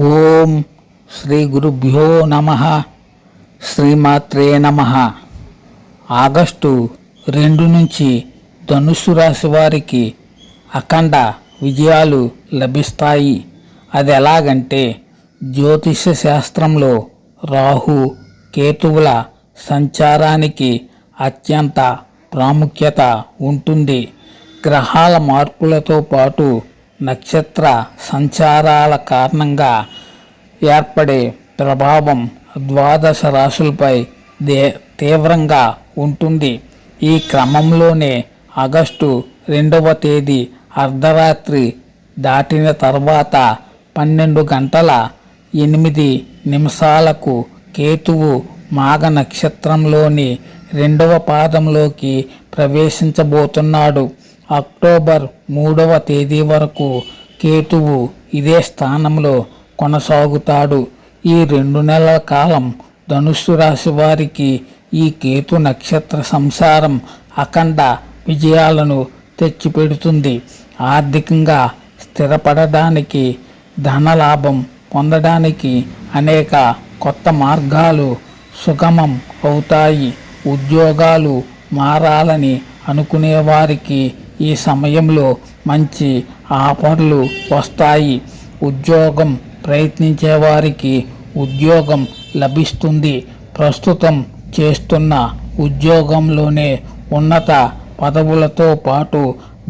ఓం శ్రీ గురుభ్యో నమః. శ్రీమాత్రే నమః. ఆగస్టు 2 నుంచి ధనుస్సు రాశి వారికి అఖండ విజయాలు లభిస్తాయి. అది ఎలాగంటే, జ్యోతిష శాస్త్రంలో రాహు కేతువుల సంచారానికి అత్యంత ప్రాముఖ్యత ఉంటుంది. గ్రహాల మార్పులతో పాటు నక్షత్ర సంచారాల కారణంగా ఏర్పడే ప్రభావం ద్వాదశ రాశులపై తీవ్రంగా ఉంటుంది. ఈ క్రమంలోనే ఆగస్టు 2వ తేదీ అర్ధరాత్రి దాటిన తర్వాత 12 గంటల 8 నిమిషాలకు కేతువు మాఘ నక్షత్రంలోని 2వ పాదంలోకి ప్రవేశించబోతున్నాడు. అక్టోబర్ 3వ తేదీ వరకు కేతువు ఇదే స్థానంలో కొనసాగుతాడు. ఈ 2 నెలల కాలం ధనుస్సు రాశి వారికి ఈ కేతు నక్షత్ర సంసారం అఖండ విజయాలను తెచ్చిపెడుతుంది. ఆర్థికంగా స్థిరపడడానికి, ధనలాభం పొందడానికి అనేక కొత్త మార్గాలు సుగమం అవుతాయి. ఉద్యోగాలు మారాలని అనుకునే వారికి ఈ సమయంలో మంచి ఆఫర్లు వస్తాయి. ఉద్యోగం ప్రయత్నించే వారికి ఉద్యోగం లభిస్తుంది. ప్రస్తుతం చేస్తున్న ఉద్యోగంలోనే ఉన్నత పదవులతో పాటు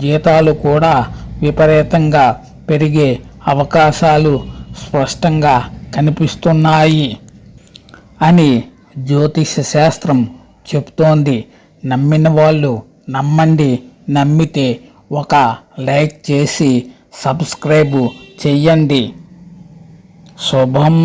జీతాలు కూడా విపరీతంగా పెరిగే అవకాశాలు స్పష్టంగా కనిపిస్తున్నాయి అని జ్యోతిష శాస్త్రం చెప్తోంది. నమ్మిన వాళ్ళు నమ్మండి. నమ్మితే ఒక లైక్ చేసి సబ్స్క్రైబ్ చెయ్యండి. శుభం.